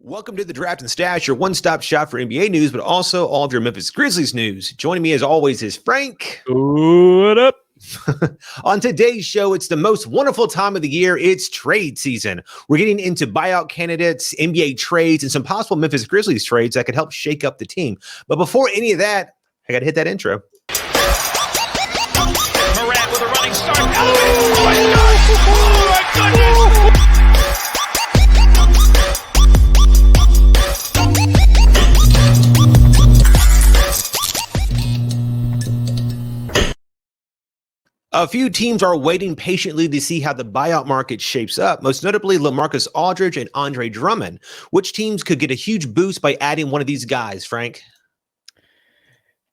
Welcome to the Draft and Stash, your one-stop shop for NBA news, but also all of your Memphis Grizzlies news. Joining me as always is Frank. What up? On today's show, it's the most wonderful time of the year. It's trade season. We're getting into buyout candidates, NBA trades, and some possible Memphis Grizzlies trades that could help shake up the team. But before any of that, I got to hit that intro. Morant with a running start. Oh my goodness! A few teams are waiting patiently to see how the buyout market shapes up, most notably LaMarcus Aldridge and Andre Drummond. Which teams could get a huge boost by adding one of these guys, Frank?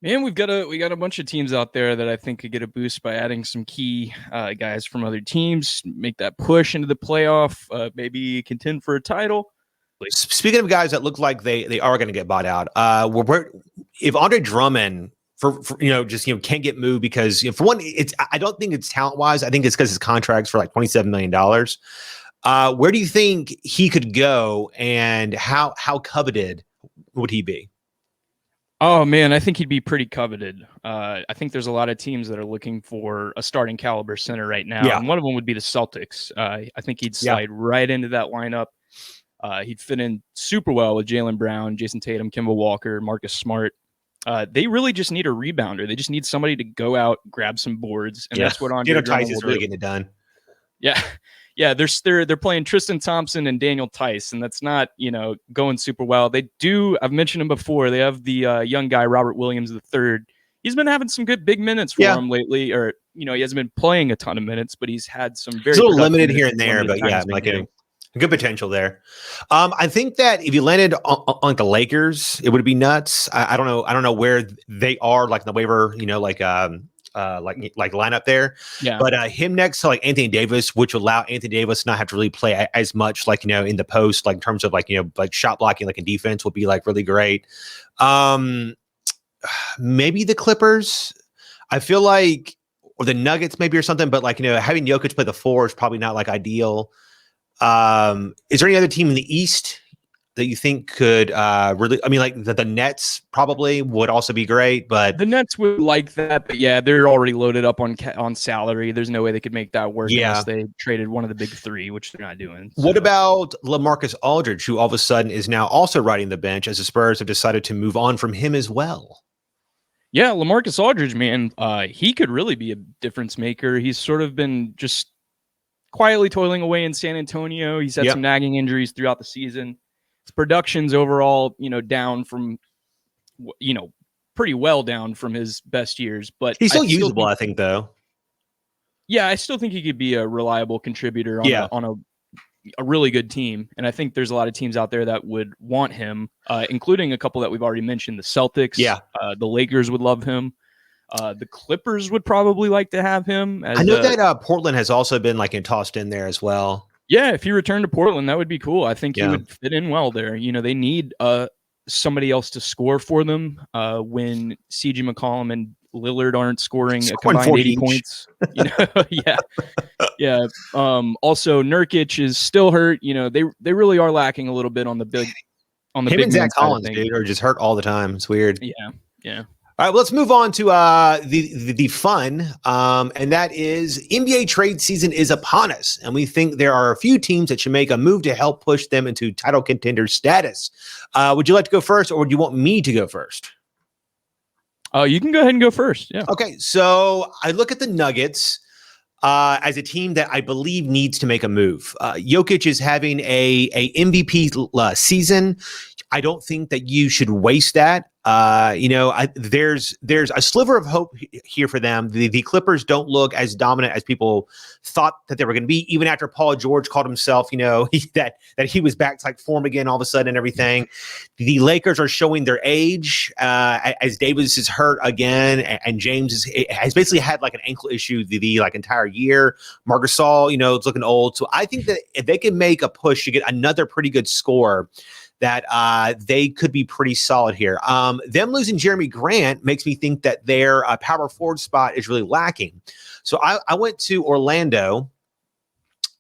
Man, we got a bunch of teams out there that I think could get a boost by adding some key guys from other teams, make that push into the playoff, maybe contend for a title. Speaking of guys that look like they are going to get bought out, if Andre Drummond can't get moved because for one, I don't think it's talent wise. I think it's because his contract's for like $27 million. Where do you think he could go, and how coveted would he be? Oh man, I think he'd be pretty coveted. I think there's a lot of teams that are looking for a starting caliber center right now, and one of them would be the Celtics. I think he'd slide right into that lineup. He'd fit in super well with Jaylen Brown, Jason Tatum, Kemba Walker, Marcus Smart. They really just need a rebounder. They just need somebody to go out, grab some boards, and that's what Andre Drummond is really getting it done. Yeah, they're playing Tristan Thompson and Daniel Tice, and that's not going super well. They do. I've mentioned him before. They have the young guy Robert Williams III. He's been having some good big minutes for him lately, or he hasn't been playing a ton of minutes, but he's had some very. It's a little limited here and there, but yeah, like a good potential there. I think that if you landed on the Lakers, it would be nuts. I don't know. I don't know where they are, like in the waiver, like lineup there. Yeah. But him next to like Anthony Davis, which would allow Anthony Davis to not have to really play as much, like in the post, like in terms of like shot blocking, like in defense, would be like really great. Maybe the Clippers. I feel like, or the Nuggets maybe or something. But like having Jokic play the 4 is probably not like ideal. Is there any other team in the East that you think could really? I mean, like the Nets probably would also be great, but the Nets would like that. But yeah, they're already loaded up on salary. There's no way they could make that work unless they traded one of the big 3, which they're not doing. So. What about LaMarcus Aldridge, who all of a sudden is now also riding the bench as the Spurs have decided to move on from him as well? Yeah, LaMarcus Aldridge, man, he could really be a difference maker. He's sort of been just quietly toiling away in San Antonio. He's had some nagging injuries throughout the season. His production's overall, down from, pretty well down from his best years. But he's still usable, I think, though. Yeah, I still think he could be a reliable contributor on a really good team. And I think there's a lot of teams out there that would want him, including a couple that we've already mentioned. The Celtics, the Lakers would love him. The Clippers would probably like to have him. I know that Portland has also been tossed in there as well. Yeah, if he returned to Portland, that would be cool. I think he would fit in well there. They need somebody else to score for them when CJ McCollum and Lillard aren't scoring a combined 80 points. Also, Nurkic is still hurt. They really are lacking a little bit on the big. Him and Zach Collins, dude, are just hurt all the time. It's weird. Yeah. All right, well, let's move on to the fun, and that is NBA trade season is upon us, and we think there are a few teams that should make a move to help push them into title contender status. Would you like to go first, or would you want me to go first? You can go ahead and go first. Yeah. Okay, so I look at the Nuggets as a team that I believe needs to make a move. Jokic is having a MVP season. I don't think that you should waste that. There's a sliver of hope here for them. The Clippers don't look as dominant as people thought that they were going to be, even after Paul George called himself, that he was back to like form again all of a sudden and everything. The Lakers are showing their age as Davis is hurt again, and James has basically had like an ankle issue the entire year. Marc Gasol, it's looking old. So I think that if they can make a push to get another pretty good score, that they could be pretty solid here. Them losing Jeremy Grant makes me think that their power forward spot is really lacking. So I went to Orlando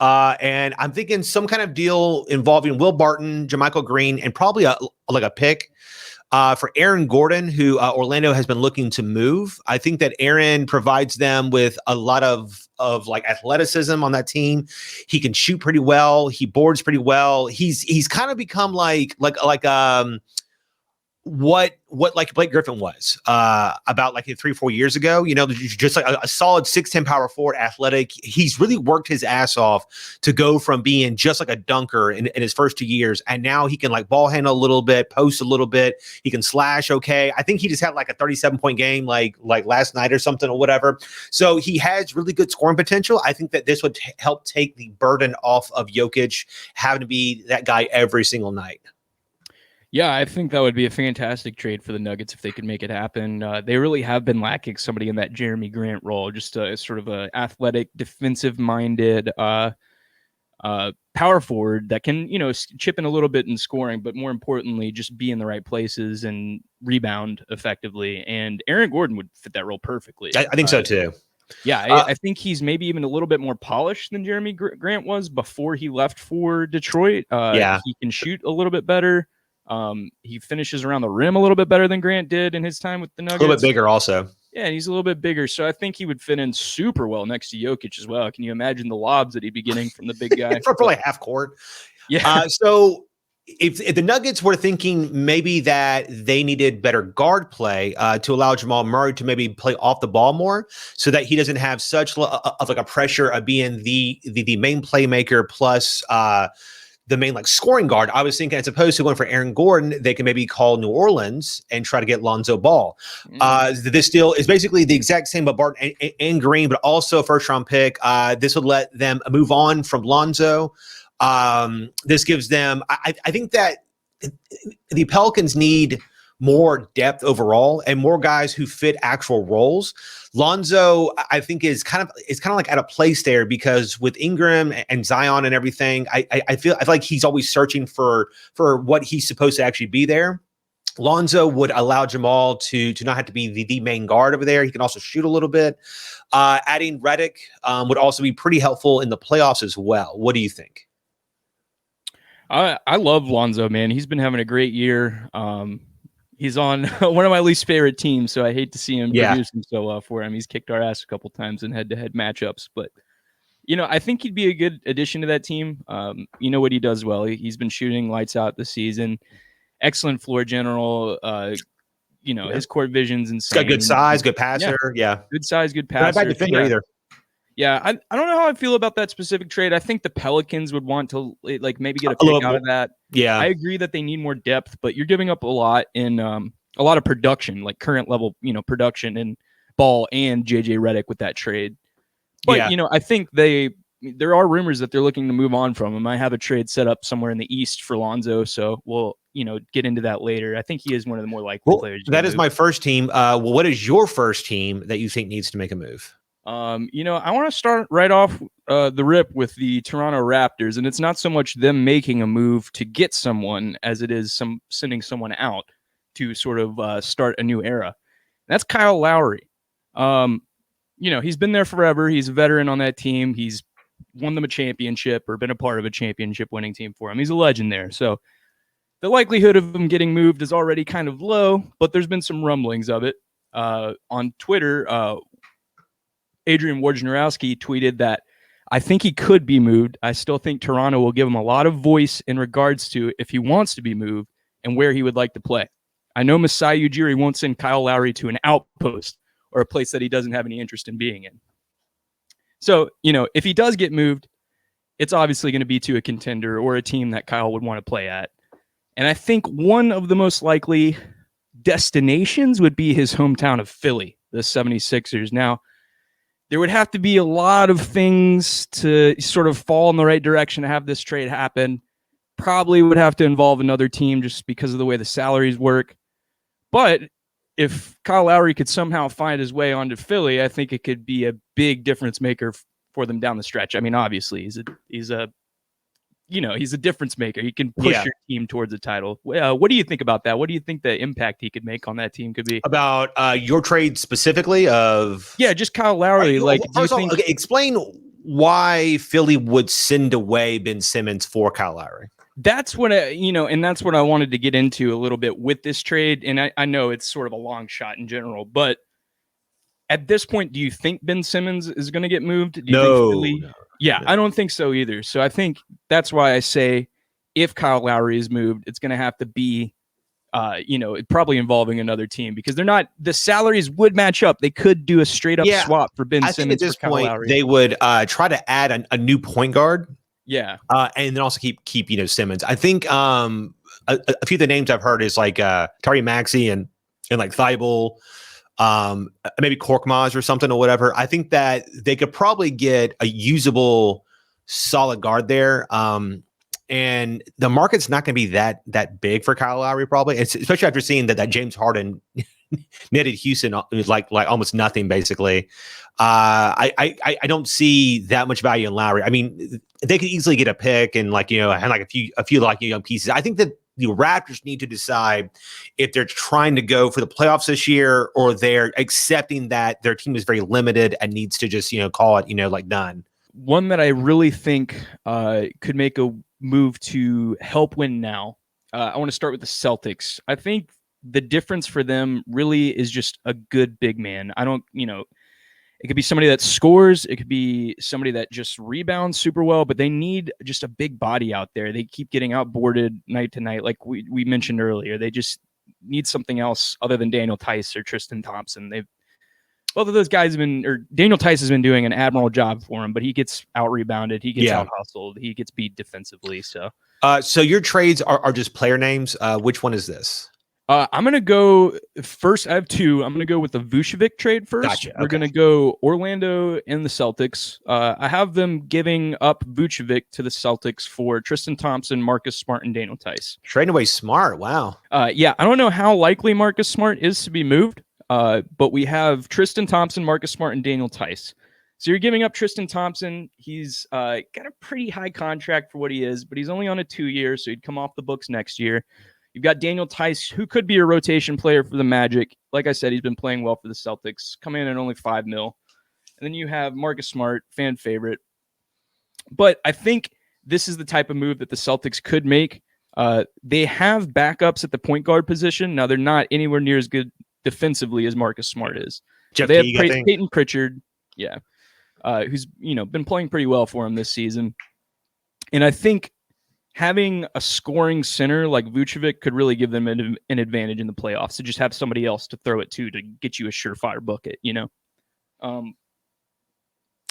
And I'm thinking some kind of deal involving Will Barton, JaMychal Green, and probably a pick for Aaron Gordon, who Orlando has been looking to move. I think that Aaron provides them with a lot of like athleticism on that team. He can shoot pretty well. He boards pretty well. He's kind of become like what like Blake Griffin was about like 3-4 years ago, just like a solid 6'10" power forward, athletic. He's really worked his ass off to go from being just like a dunker in his first 2 years. And now he can like ball handle a little bit, post a little bit. He can slash. Okay. I think he just had like a 37-point game, like last night or something or whatever. So he has really good scoring potential. I think that this would help take the burden off of Jokic having to be that guy every single night. Yeah, I think that would be a fantastic trade for the Nuggets if they could make it happen. They really have been lacking somebody in that Jeremy Grant role, just a sort of a athletic, defensive-minded power forward that can, chip in a little bit in scoring, but more importantly, just be in the right places and rebound effectively. And Aaron Gordon would fit that role perfectly. I think so too. Yeah, I think he's maybe even a little bit more polished than Jeremy Grant was before he left for Detroit. He can shoot a little bit better. He finishes around the rim a little bit better than Grant did in his time with the Nuggets. A little bit bigger also. Yeah, and he's a little bit bigger. So I think he would fit in super well next to Jokic as well. Can you imagine the lobs that he'd be getting from the big guy? For probably half court. Yeah. So if the Nuggets were thinking maybe that they needed better guard play to allow Jamal Murray to maybe play off the ball more so that he doesn't have such of like a pressure of being the main playmaker plus the main like scoring guard, I was thinking as opposed to going for Aaron Gordon, they can maybe call New Orleans and try to get Lonzo Ball. This deal is basically the exact same, but Barton and Green, but also a first round pick. This would let them move on from Lonzo. This gives them, I think that the Pelicans need more depth overall and more guys who fit actual roles. Lonzo, I think, is kind of like at a place there because with Ingram and Zion and everything, I feel like he's always searching for what he's supposed to actually be there. Lonzo would allow Jamal to not have to be the main guard over there. He can also shoot a little bit. Adding Redick would also be pretty helpful in the playoffs as well. What do you think? I love Lonzo, man. He's been having a great year. He's on one of my least favorite teams, so I hate to see him produce him so well for him. He's kicked our ass a couple times in head-to-head matchups, but I think he'd be a good addition to that team. What he does well. He's been shooting lights out this season. Excellent floor general. His court vision's insane. He's got good size, good passer. Yeah. Good size, good passer. Not a bad defender either. Yeah, I don't know how I feel about that specific trade. I think the Pelicans would want to maybe get a pick out of that. Yeah, I agree that they need more depth, but you're giving up a lot in a lot of production, like current level, production and Ball and JJ Redick with that trade. But I think there are rumors that they're looking to move on from him. I have a trade set up somewhere in the East for Lonzo, so we'll get into that later. I think he is one of the more likely players. That is my first team. What is your first team that you think needs to make a move? I want to start right off the rip with the Toronto Raptors, and it's not so much them making a move to get someone as it is sending someone out to sort of start a new era. That's Kyle Lowry. He's been there forever. He's a veteran on that team. He's won them a championship or been a part of a championship winning team for him. He's a legend there. So the likelihood of him getting moved is already kind of low, but there's been some rumblings of it. On Twitter, Adrian Wojnarowski tweeted that I think he could be moved. I still think Toronto will give him a lot of voice in regards to if he wants to be moved and where he would like to play. I know Masai Ujiri won't send Kyle Lowry to an outpost or a place that he doesn't have any interest in being in. So, if he does get moved, it's obviously going to be to a contender or a team that Kyle would want to play at. And I think one of the most likely destinations would be his hometown of Philly, the 76ers. Now, there would have to be a lot of things to sort of fall in the right direction to have this trade happen. Probably would have to involve another team just because of the way the salaries work. But if Kyle Lowry could somehow find his way onto Philly, I think it could be a big difference maker for them down the stretch. I mean, obviously, he's a difference maker. He can push your team towards a title. What do you think about that? What do you think the impact he could make on that team could be? About your trade specifically of... Yeah, just Kyle Lowry. Explain why Philly would send away Ben Simmons for Kyle Lowry. That's what and that's what I wanted to get into a little bit with this trade. And I know it's sort of a long shot in general, but at this point, do you think Ben Simmons is going to get moved? Do you think Philly? No. I don't think so either. So I think that's why I say if Kyle Lowry is moved, it's going to have to be, probably involving another team because the salaries would match up. They could do a straight up swap for Ben Simmons. I think at this for Kyle point, Lowry. they would try to add a new point guard. Yeah. And then also keep Simmons. I think a few of the names I've heard is like Tari Maxey and like Thibault, maybe Korkmaz or something or whatever. I think that they could probably get a usable solid guard there. And the market's not going to be that big for Kyle Lowry probably, especially after seeing that James Harden netted Houston like almost nothing basically. I don't see that much value in Lowry. I mean, they could easily get a pick and and like a few like young pieces. I think that the Raptors need to decide if they're trying to go for the playoffs this year or they're accepting that their team is very limited and needs to just call it like done. One that I really think could make a move to help win now. I want to start with the Celtics. I think the difference for them really is just a good big man. I don't, it could be somebody that scores. It could be somebody that just rebounds super well, but they need just a big body out there. They keep getting outboarded night to night. Like we mentioned earlier, they just need something else other than Daniel Tice or Tristan Thompson. Both of those guys Daniel Tice has been doing an admirable job for him, but he gets out rebounded. He gets out hustled. He gets beat defensively. So your trades are just player names. Which one is this? I'm going to go first. I have two. I'm going to go with the Vucevic trade first. Gotcha. We're going to go Orlando and the Celtics. I have them giving up Vucevic to the Celtics for Tristan Thompson, Marcus Smart, and Daniel Tice. Trading away Smart. Wow. I don't know how likely Marcus Smart is to be moved, but we have Tristan Thompson, Marcus Smart, and Daniel Tice. So you're giving up Tristan Thompson. He's got a pretty high contract for what he is, but he's only on a 2-year, so he'd come off the books next year. You've got Daniel Tice, who could be a rotation player for the Magic. Like I said, he's been playing well for the Celtics, coming in at only $5 million. And then you have Marcus Smart, fan favorite. But I think this is the type of move that the Celtics could make. They have backups at the point guard position. Now, they're not anywhere near as good defensively as Marcus Smart is. They have Peyton Pritchard, who's been playing pretty well for him this season. And I think having a scoring center like Vucevic could really give them an advantage in the playoffs to just have somebody else to throw it to get you a surefire bucket,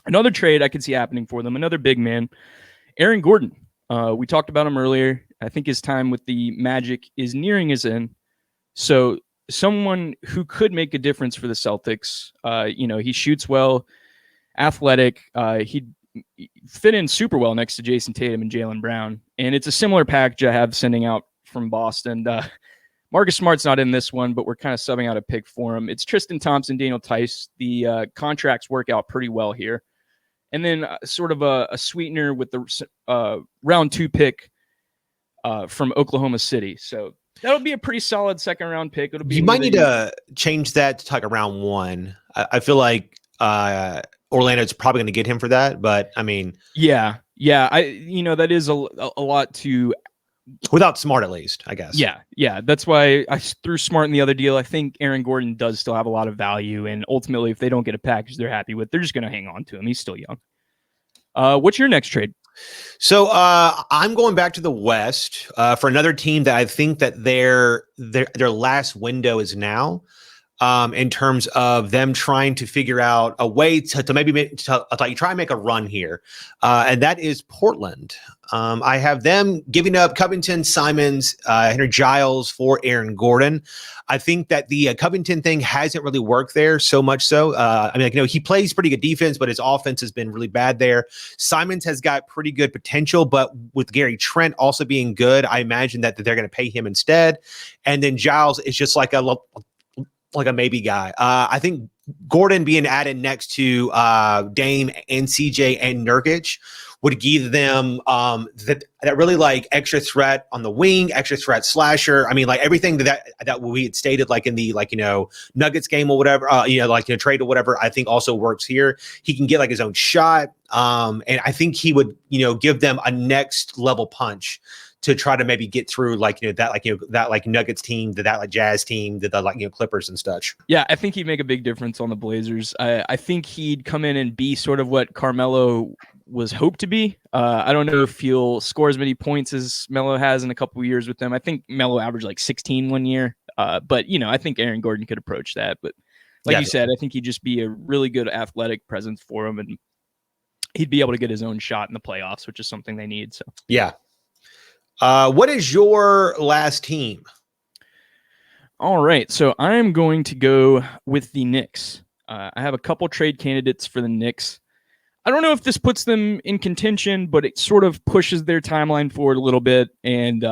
Another trade I could see happening for them, another big man, Aaron Gordon. We talked about him earlier. I think his time with the Magic is nearing his end. So someone who could make a difference for the Celtics, he shoots well, athletic. He'd fit in super well next to Jason Tatum and Jaylen Brown. And it's a similar package I have sending out from Boston. Marcus Smart's not in this one, but we're kind of subbing out a pick for him. It's Tristan Thompson, Daniel Tice. The contracts work out pretty well here. And then sort of a sweetener with the round 2 pick from Oklahoma City. So that'll be a pretty solid second round pick. You might need to change that to like a round 1. I feel like Orlando's probably going to get him for that, but I mean, that is a lot to without Smart at least, I guess. Yeah. That's why I threw Smart in the other deal. I think Aaron Gordon does still have a lot of value, and ultimately, if they don't get a package they're happy with, they're just going to hang on to him. He's still young. What's your next trade? So I'm going back to the West for another team that I think that their last window is now. In terms of them trying to figure out a way to maybe try and make a run here. And that is Portland. I have them giving up Covington, Simons, Henry Giles for Aaron Gordon. I think that the Covington thing hasn't really worked there so much so. He plays pretty good defense, but his offense has been really bad there. Simons has got pretty good potential, but with Gary Trent also being good, I imagine that they're going to pay him instead. And then Giles is just like a maybe guy. I think Gordon being added next to Dame and CJ and Nurkic would give them that really like extra threat on the wing, extra threat slasher. I mean, like everything that we had stated, like in the Nuggets game or whatever, trade or whatever. I think also works here. He can get like his own shot, and I think he would give them a next level punch to try to maybe get through that Nuggets team, that Jazz team, the Clippers and such. Yeah, I think he'd make a big difference on the Blazers. I think he'd come in and be sort of what Carmelo was hoped to be. I don't know if he'll score as many points as Melo has in a couple of years with them. I think Melo averaged like 16 one year. But I think Aaron Gordon could approach that. But like you said, I think he'd just be a really good athletic presence for him, and he'd be able to get his own shot in the playoffs, which is something they need. So yeah. What is your last team? All right, so I'm going to go with the Knicks. I have a couple trade candidates for the Knicks. I don't know if this puts them in contention, but it sort of pushes their timeline forward a little bit and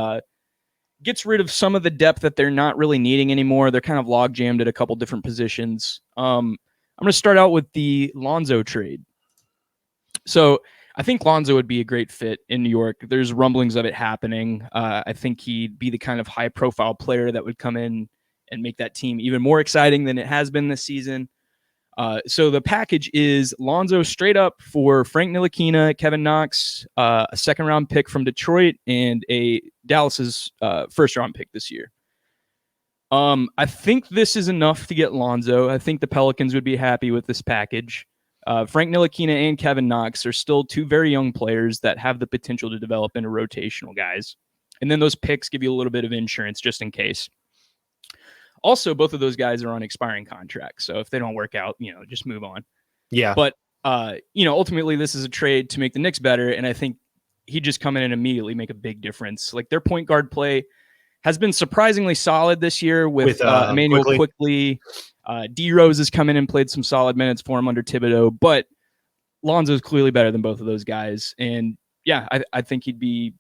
gets rid of some of the depth that they're not really needing anymore. They're kind of log jammed at a couple different positions. I'm going to start out with the Lonzo trade. So I think Lonzo would be a great fit in New York. There's rumblings of it happening. I think he'd be the kind of high-profile player that would come in and make that team even more exciting than it has been this season. So the package is Lonzo straight up for Frank Ntilikina, Kevin Knox, a second-round pick from Detroit, and a Dallas's first-round pick this year. I think this is enough to get Lonzo. I think the Pelicans would be happy with this package. Frank Ntilikina and Kevin Knox are still two very young players that have the potential to develop into rotational guys. And then those picks give you a little bit of insurance just in case. Also, both of those guys are on expiring contracts. So if they don't work out, just move on. Yeah. But, ultimately this is a trade to make the Knicks better. And I think he'd just come in and immediately make a big difference. Like their point guard play has been surprisingly solid this year with Emmanuel Quickly. D Rose has come in and played some solid minutes for him under Thibodeau, but Lonzo's clearly better than both of those guys. And yeah, I think it'd be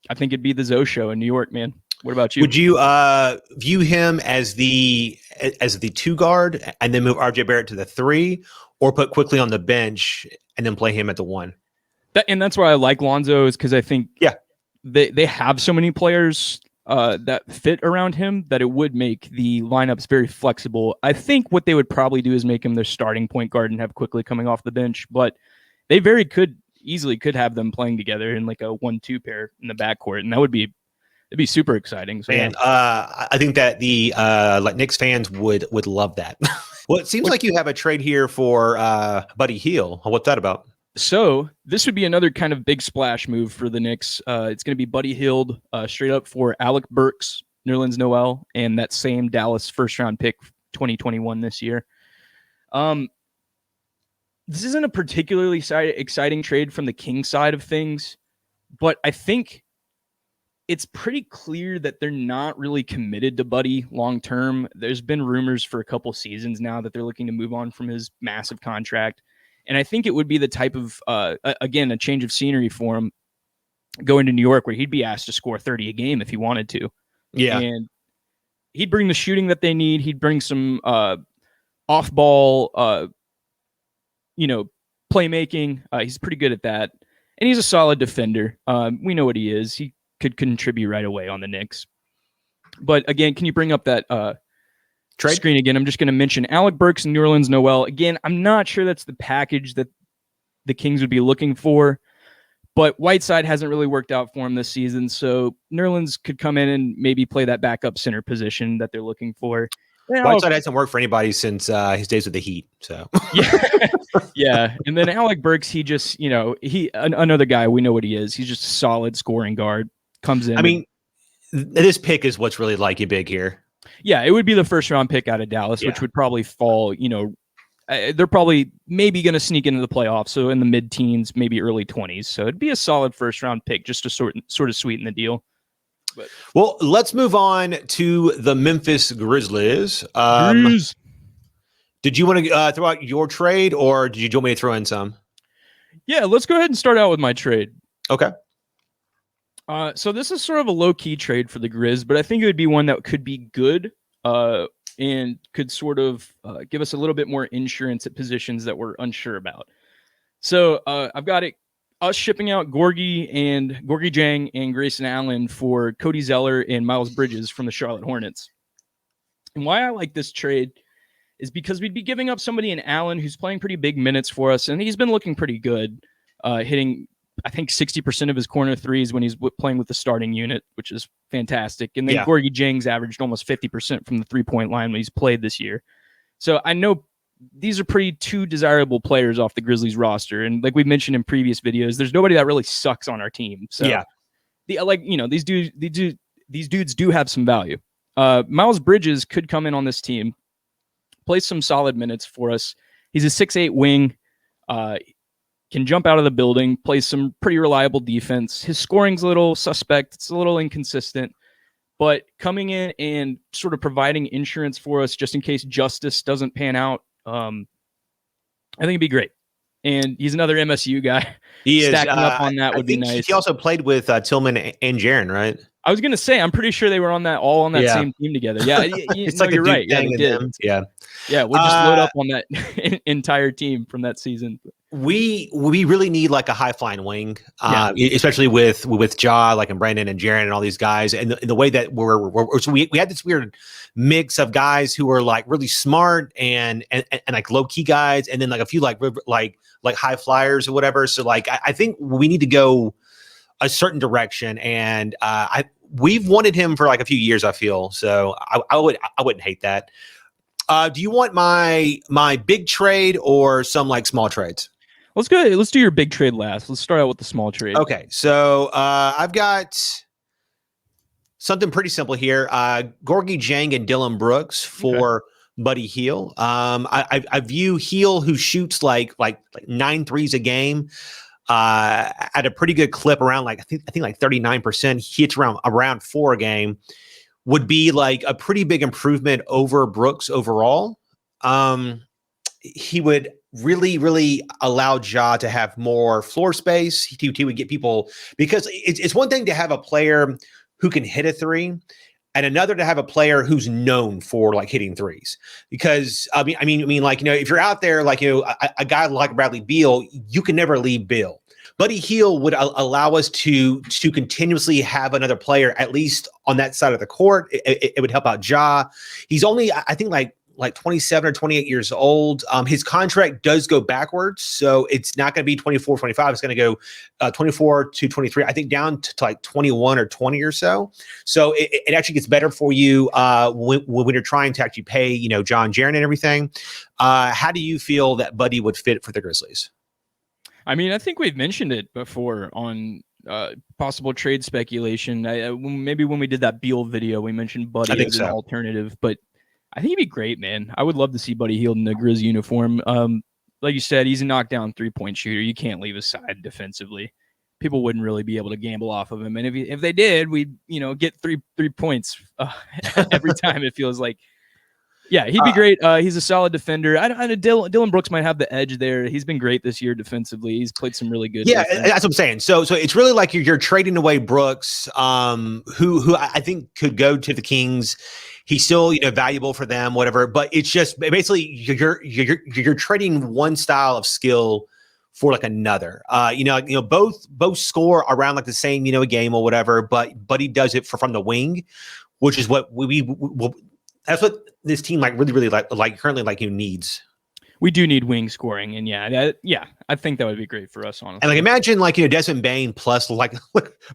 the Zoe show in New York, man. What about you? Would you view him as the 2 guard and then move RJ Barrett to the 3, or put Quickly on the bench and then play him at the 1? And that's why I like Lonzo, is because I think they have so many players that fit around him that it would make the lineups very flexible. I think what they would probably do is make him their starting point guard and have Quickly coming off the bench, but they easily could have them playing together in like a 1-2 pair in the backcourt, and it'd be super exciting. So, and I think that the Knicks fans would love that. Well, it seems like you have a trade here for Buddy Hield. What's that about? So this would be another kind of big splash move for the Knicks. It's going to be Buddy Hield straight up for Alec Burks, Nerlens Noel, and that same Dallas first-round pick 2021 this year. This isn't a particularly exciting trade from the Kings side of things, but I think it's pretty clear that they're not really committed to Buddy long-term. There's been rumors for a couple seasons now that they're looking to move on from his massive contract. And I think it would be the type of, again, a change of scenery for him going to New York, where he'd be asked to score 30 a game if he wanted to. Yeah. And he'd bring the shooting that they need. He'd bring some off-ball, playmaking. He's pretty good at that. And he's a solid defender. We know what he is. He could contribute right away on the Knicks. But again, can you bring up that trade screen again? I'm just going to mention Alec Burks and Nerlens Noel. Again, I'm not sure that's the package that the Kings would be looking for, but Whiteside hasn't really worked out for him this season. So Nerlens could come in and maybe play that backup center position that they're looking for. Whiteside hasn't worked for anybody since his days with the Heat. So yeah. And then Alec Burks, he just, another guy, we know what he is. He's just a solid scoring guard. Comes in. I mean, this pick is what's really like you big here. Yeah, it would be the first round pick out of Dallas, which would probably fall, they're probably maybe going to sneak into the playoffs. So in the mid-teens, maybe early 20s. So it'd be a solid first round pick just to sort of sweeten the deal. Well, let's move on to the Memphis Grizzlies. Did you want to throw out your trade, or do you want me to throw in some? Yeah, let's go ahead and start out with my trade. Okay. So this is sort of a low-key trade for the Grizz, but I think it would be one that could be good and could sort of give us a little bit more insurance at positions that we're unsure about. So I've got it us shipping out Gorgie Jang and Grayson Allen for Cody Zeller and Miles Bridges from the Charlotte Hornets. And why I like this trade is because we'd be giving up somebody in Allen who's playing pretty big minutes for us, and he's been looking pretty good, hitting, I think, 60% of his corner threes when he's playing with the starting unit, which is fantastic. And then Gorgie Jang's averaged almost 50% from the three-point line when he's played this year. So I know these are pretty two desirable players off the Grizzlies roster. And like we mentioned in previous videos, there's nobody that really sucks on our team. So these dudes do have some value. Miles Bridges could come in on this team, play some solid minutes for us. He's a 6'8" wing, can jump out of the building, plays some pretty reliable defense. His scoring's a little suspect. It's a little inconsistent. But coming in and sort of providing insurance for us just in case justice doesn't pan out, I think it'd be great. And he's another MSU guy. He is. Stacking up on that would be nice. He also played with Tillman and Jaren, right? I was going to say, I'm pretty sure they were on that same team together. Yeah, it's like you're right. Yeah, they did. Yeah, we'll just load up on that entire team from that season. We really need like a high flying wing, especially with Ja, like, and Brandon and Jaren and all these guys, and the way that we had this weird mix of guys who were like really smart and like low key guys, and then like a few like high flyers or whatever. So like I think we need to go a certain direction, and we've wanted him for like a few years, I feel. So I wouldn't hate that. Do you want my big trade or some like small trades? Let's go. Let's do your big trade last. Let's start out with the small trade. Okay, so I've got something pretty simple here. Gorgie Jang and Dylan Brooks for Buddy Hield. I view Hield, who shoots like 9 threes a game, at a pretty good clip, around like I think like 39%. He hits around 4 a game, would be like a pretty big improvement over Brooks overall. He would really allow Ja to have more floor space. He would get people, because it's one thing to have a player who can hit a three, and another to have a player who's known for like hitting threes. Because I mean, like, if you're out there, like, a guy like Bradley Beal, you can never leave Beal. Buddy Hield would allow us to continuously have another player at least on that side of the court. It would help out Ja. He's only, I think, like 27 or 28 years old. His contract does go backwards, so it's not going to be 24, 25. It's going to go 24 to 23, I think, down to like 21 or 20 or so. So it actually gets better for you when you're trying to actually pay, John Jaren and everything. How do you feel that Buddy would fit for the Grizzlies? I mean, I think we've mentioned it before on possible trade speculation. Maybe when we did that Beal video, we mentioned Buddy as an alternative, but I think he'd be great, man. I would love to see Buddy Hield in the Grizz uniform. Like you said, he's a knockdown 3-point shooter. You can't leave his side defensively. People wouldn't really be able to gamble off of him. And if they did, we'd get three points every time, it feels like. Yeah, he'd be great. He's a solid defender. Dylan Brooks might have the edge there. He's been great this year defensively. He's played some really good. Yeah, defense. That's what I'm saying. So it's really like you're trading away Brooks, who I think could go to the Kings. He's still valuable for them, whatever. But it's just basically you're trading one style of skill for like another. Both score around like the same a game or whatever. But he does it from the wing, which is what we that's what this team really currently needs. We do need wing scoring, and I think that would be great for us, honestly. And imagine Desmond Bane plus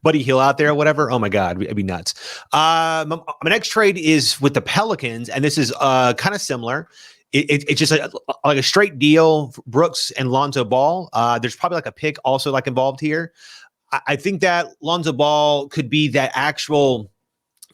Buddy Hield out there or whatever. Oh my God, it'd be nuts. My next trade is with the Pelicans, and this is kind of similar. It's just like a straight deal, Brooks and Lonzo Ball. There's probably like a pick also involved here. I think that Lonzo Ball could be that actual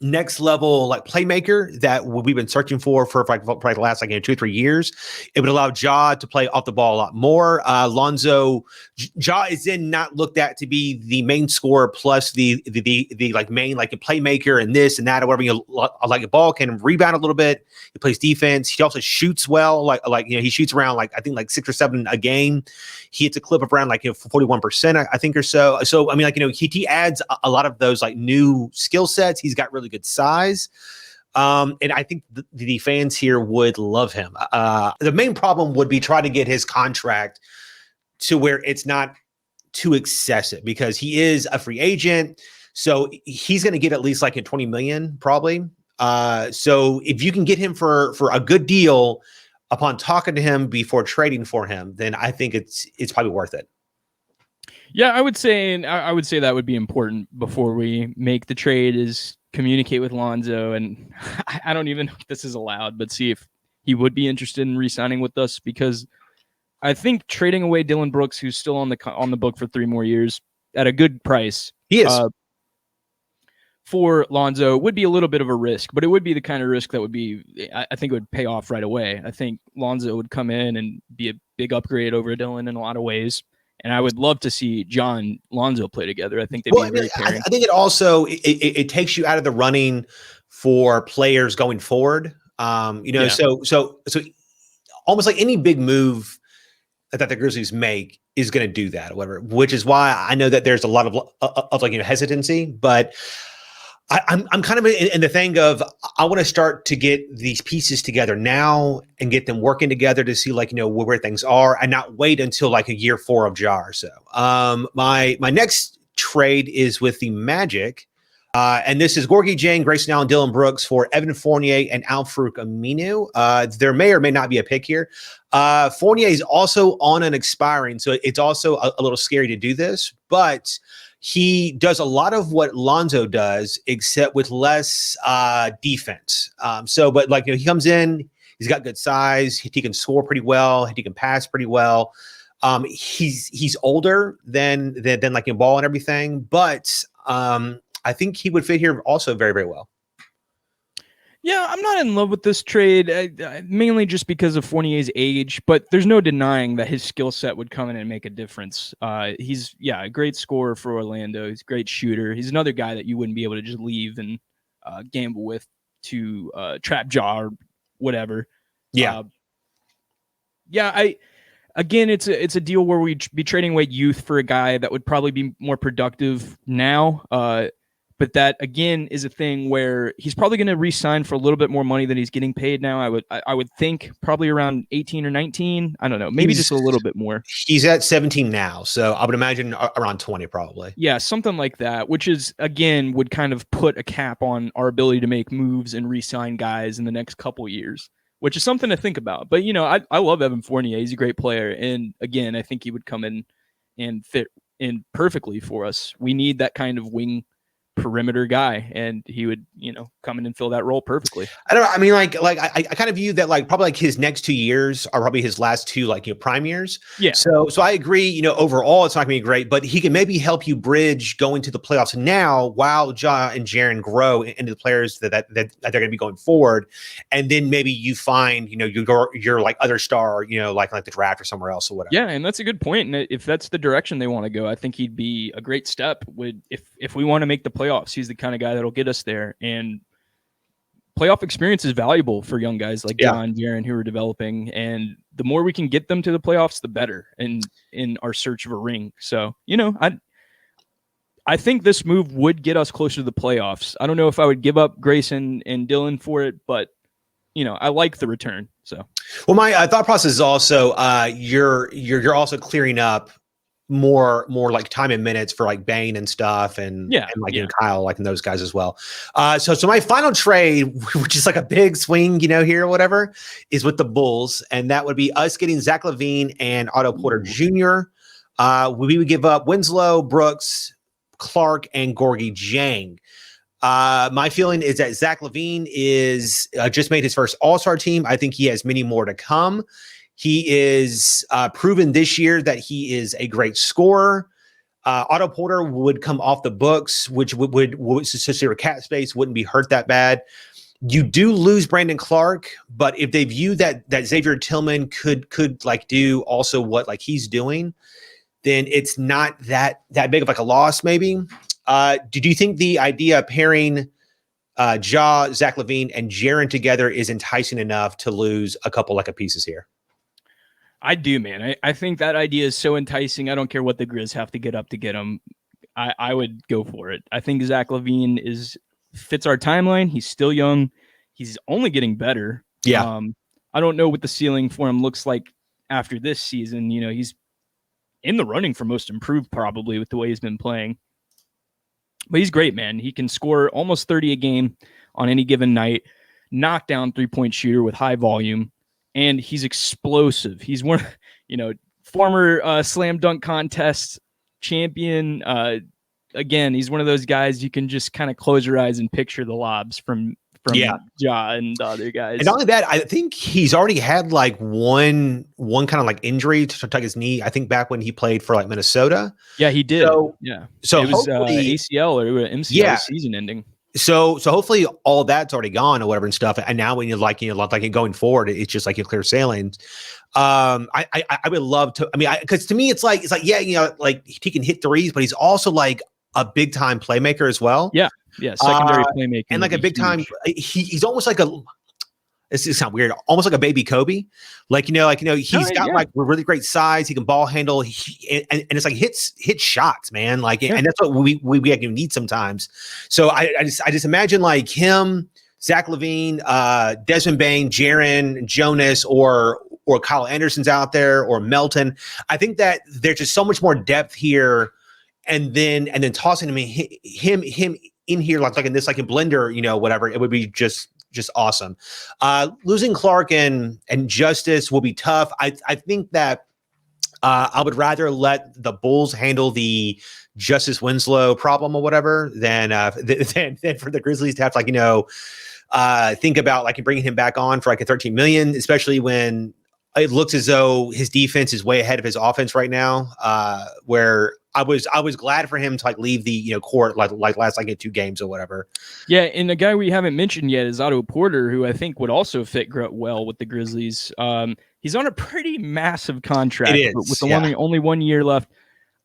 next level playmaker that we've been searching for probably the last 2 or 3 years. It would allow Ja to play off the ball a lot more. Ja is then not looked at to be the main scorer plus the main playmaker and this and that or whatever. Ball can rebound a little bit. He plays defense. He also shoots well. He shoots around I think 6 or 7 a game. He hits a clip of around 41%, I think, or so. So he adds a lot of those new skill sets. He's got really good size. And I think the fans here would love him. The main problem would be trying to get his contract to where it's not too excessive because he is a free agent. So he's going to get at least like a 20 million probably. So if you can get him for a good deal upon talking to him before trading for him, then I think it's probably worth it. Yeah, I would say that would be important before we make the trade is communicate with Lonzo. And I don't even know if this is allowed, but see if he would be interested in re-signing with us, because I think trading away Dillon Brooks, who's still on the book for 3 more years at a good price, he is for Lonzo would be a little bit of a risk, but it would be the kind of risk that would be, I think it would pay off right away. I think Lonzo would come in and be a big upgrade over Dillon in a lot of ways. And I would love to see John Lonzo play together. I think they'd be very pairing. I think it also it takes you out of the running for players going forward. So almost like any big move that the Grizzlies make is going to do that or whatever, which is why I know that there's a lot of hesitancy, but I'm kind of in the thing of I want to start to get these pieces together now and get them working together to see where things are and not wait until like a year 4 of Ja or so. My next trade is with the Magic. And this is Gorgui Dieng, Grayson Allen, Dillon Brooks for Evan Fournier and Al-Farouq Aminu. There may or may not be a pick here. Fournier is also on an expiring, so it's also a little scary to do this, but he does a lot of what Lonzo does, except with less defense. But he comes in, he's got good size, he can score pretty well, he can pass pretty well. He's older than like in ball and everything, but I think he would fit here also very, very well. Yeah, I'm not in love with this trade, mainly just because of Fournier's age, but there's no denying that his skill set would come in and make a difference. He's a great scorer for Orlando. He's a great shooter. He's another guy that you wouldn't be able to just leave and gamble with to trap Ja or whatever. Yeah. Again, it's a deal where we'd be trading away youth for a guy that would probably be more productive now. But that, again, is a thing where he's probably going to re-sign for a little bit more money than he's getting paid now. I would think probably around 18 or 19. I don't know. Maybe just a little bit more. He's at 17 now, so I would imagine around 20 probably. Yeah, something like that, which is, again, would kind of put a cap on our ability to make moves and re-sign guys in the next couple years, which is something to think about. But, I love Evan Fournier. He's a great player. And, again, I think he would come in and fit in perfectly for us. We need that kind of wing perimeter guy, and he would come in and fill that role perfectly. I don't know. I mean, I kind of view that probably his next 2 years are probably his last 2 prime years. Yeah. So I agree. Overall it's not gonna be great, but he can maybe help you bridge going to the playoffs now while Ja and Jaren grow into the players that they're gonna be going forward, and then maybe you find your other star like the draft or somewhere else or whatever. Yeah, and that's a good point. And if that's the direction they want to go, I think he'd be a great step. If we want to make the playoffs, he's the kind of guy that'll get us there. And playoff experience is valuable for young guys like John, Jaren, who are developing. And the more we can get them to the playoffs, the better in our search of a ring. So, I think this move would get us closer to the playoffs. I don't know if I would give up Grayson and Dillon for it, but I like the return. So, well, my thought process is also you're also clearing up more like time and minutes for like Bane and stuff and Kyle and those guys as well. So my final trade, which is like a big swing, here or whatever, is with the Bulls, and that would be us getting Zach LaVine and Otto Porter Jr. We would give up Winslow, Brooks, Clark, and Gorgui Dieng. My feeling is that Zach LaVine is just made his first All-Star team. I think he has many more to come. He is proven this year that he is a great scorer. Otto Porter would come off the books, which would your cap space wouldn't be hurt that bad. You do lose Brandon Clark, but if they view that Xavier Tillman could do also what he's doing, then it's not that big of a loss. Maybe. Do you think the idea of pairing Ja, Zach LaVine, and Jaren together is enticing enough to lose a couple of pieces here? I do, man. I think that idea is so enticing. I don't care what the Grizz have to get up to get him. I would go for it. I think Zach LaVine fits our timeline. He's still young. He's only getting better. Yeah. I don't know what the ceiling for him looks like after this season. He's in the running for most improved, probably, with the way he's been playing. But he's great, man. He can score almost 30 a game on any given night, knockdown 3-point shooter with high volume, and he's explosive. He's one, former slam dunk contest champion. Again, he's one of those guys you can just kind of close your eyes and picture the lobs from Ja and the other guys. And not only that, I think he's already had like one kind of like injury to his knee. I think back when he played for like Minnesota. Yeah, he did. So it was ACL or MCL season ending. So hopefully all that's already gone or whatever and stuff. And now when you're going forward, it's just like you're clear sailing. I would love to. I mean, because to me, it's like like he can hit threes, but he's also like a big time playmaker as well. Yeah, secondary playmaker, and like a big time. He's almost like a. This sounds weird. Almost like a baby Kobe, he's got like really great size. He can ball handle, and it's like hit shots, man. And that's what we need sometimes. So I just imagine like him, Zach LaVine, Desmond Bain, Jaren, Jonas, or Kyle Anderson's out there, or Melton. I think that there's just so much more depth here, and then tossing him in here like in this in blender, whatever. It would be just awesome. Losing Clark and Justice will be tough. I think that I would rather let the Bulls handle the Justice Winslow problem or whatever than for the Grizzlies to have to think about bringing him back on for a $13 million, especially when it looks as though his defense is way ahead of his offense right now. Where I was glad for him to leave the court like last 2 games or whatever. Yeah, and the guy we haven't mentioned yet is Otto Porter, who I think would also fit well with the Grizzlies. He's on a pretty massive contract with only 1 year left.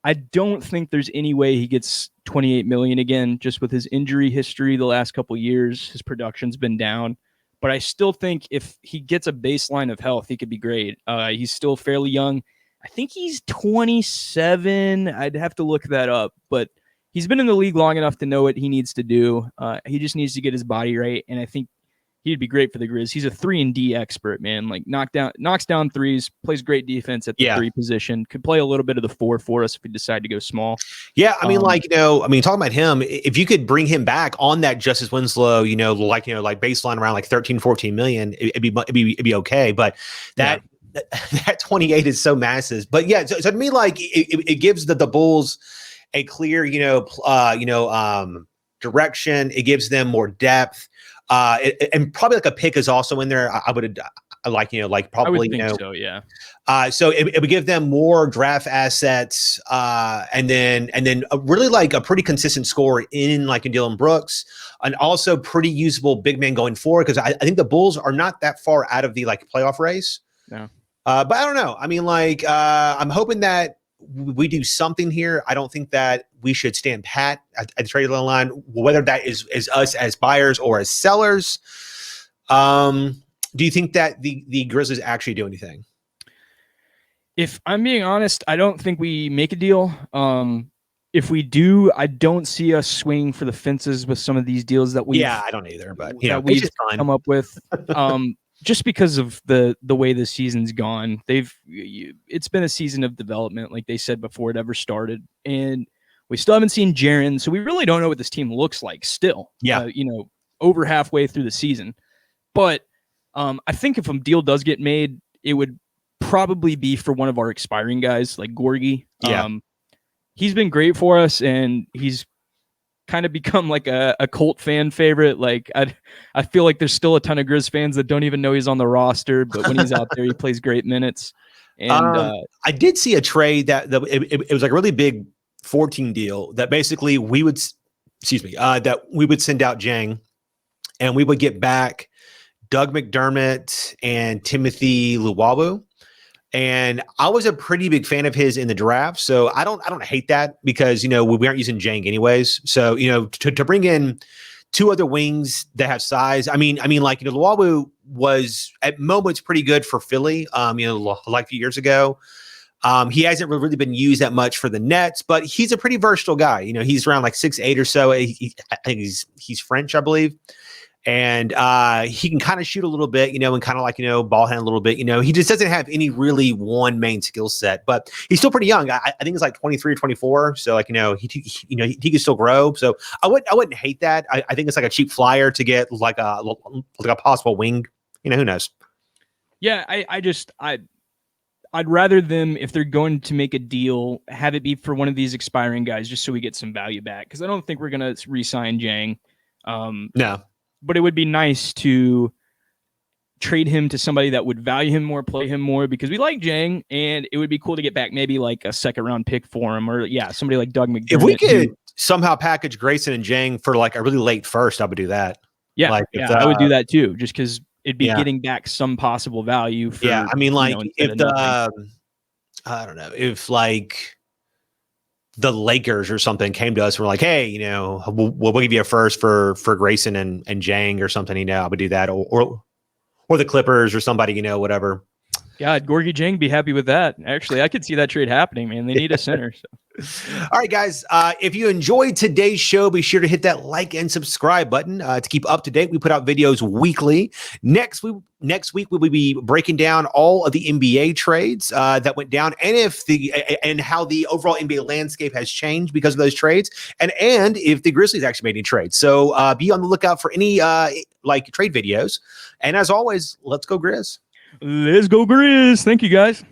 I don't think there's any way he gets $28 million again, just with his injury history the last couple of years. His production's been down. But I still think if he gets a baseline of health, he could be great. He's still fairly young. I think he's 27. I'd have to look that up. But he's been in the league long enough to know what he needs to do. He just needs to get his body right. And I think he'd be great for the Grizz. He's a 3-and-D expert, man. Knocks down threes, plays great defense at the 3 position. Could play a little bit of the 4 for us if we decide to go small. Yeah, I mean, talking about him, if you could bring him back on that Justice Winslow, baseline around 13, 14 million, it'd be okay. But that 28 is so massive. But yeah, so to me, it gives the Bulls a clear, direction. It gives them more depth. And probably a pick is also in there. I would probably so, yeah. So it would give them more draft assets, and then really a pretty consistent score in Dillon Brooks, and also pretty usable big man going forward, because I think the Bulls are not that far out of the playoff race. Yeah. But I don't know. I mean, I'm hoping that we do something here. I don't think that we should stand pat at the trade line, whether that is us as buyers or as sellers. Do you think that the Grizzlies actually do anything? If I'm being honest, I don't think we make a deal. If we do, I don't see us swinging for the fences with some of these deals that we. Yeah, I don't either. But we've come up with. Just because of the way the season's gone, it's been a season of development, like they said before it ever started, and we still haven't seen Jaren, so we really don't know what this team looks like still. Yeah, over halfway through the season. But I think if a deal does get made, it would probably be for one of our expiring guys, like Gorgie. Yeah, he's been great for us, and he's kind of become a cult fan favorite. I feel like there's still a ton of Grizz fans that don't even know he's on the roster, but when he's out there, he plays great minutes. And I did see a trade that it was a really big 14 deal that basically we would send out Jang, and we would get back Doug McDermott and Timothy Luwawu. And I was a pretty big fan of his in the draft, so I don't hate that, because we aren't using Jang anyways. So to bring in 2 other wings that have size. I mean, Luwawu was at moments pretty good for Philly. A few years ago. He hasn't really been used that much for the Nets, but he's a pretty versatile guy. He's around 6'8" or so. I think he's French, I believe. And he can kind of shoot a little bit, and kind of like, ball hand a little bit. He just doesn't have any really one main skill set, but he's still pretty young. I think it's like 23 or 24. So like, he can still grow. So I wouldn't hate that. I think it's like a cheap flyer to get like a possible wing. Who knows? Yeah, I'd rather them, if they're going to make a deal, have it be for one of these expiring guys, just so we get some value back. Because I don't think we're gonna re-sign Jang. No. But it would be nice to trade him to somebody that would value him more, play him more, because we like Jang, and it would be cool to get back maybe like a second-round pick for him, or somebody like Doug McDermott. If we could somehow package Grayson and Jang for like a really late first, I would do that. Yeah, I would do that too, just because it'd be getting back some possible value. For, I mean, like if I don't know, if like the Lakers or something came to us and were like, hey, we'll give you a first for Grayson and Jang or something, I would do that. Or the Clippers or somebody, whatever. God, Gorgie Jang be happy with that. Actually, I could see that trade happening, man. They need a center. So. All right, guys. If you enjoyed today's show, be sure to hit that like and subscribe button to keep up to date. We put out videos weekly. Next week, we will be breaking down all of the NBA trades that went down, and how the overall NBA landscape has changed because of those trades, and if the Grizzlies actually made any trades. So be on the lookout for any trade videos. And as always, let's go Grizz. Let's go Grizz. Thank you, guys.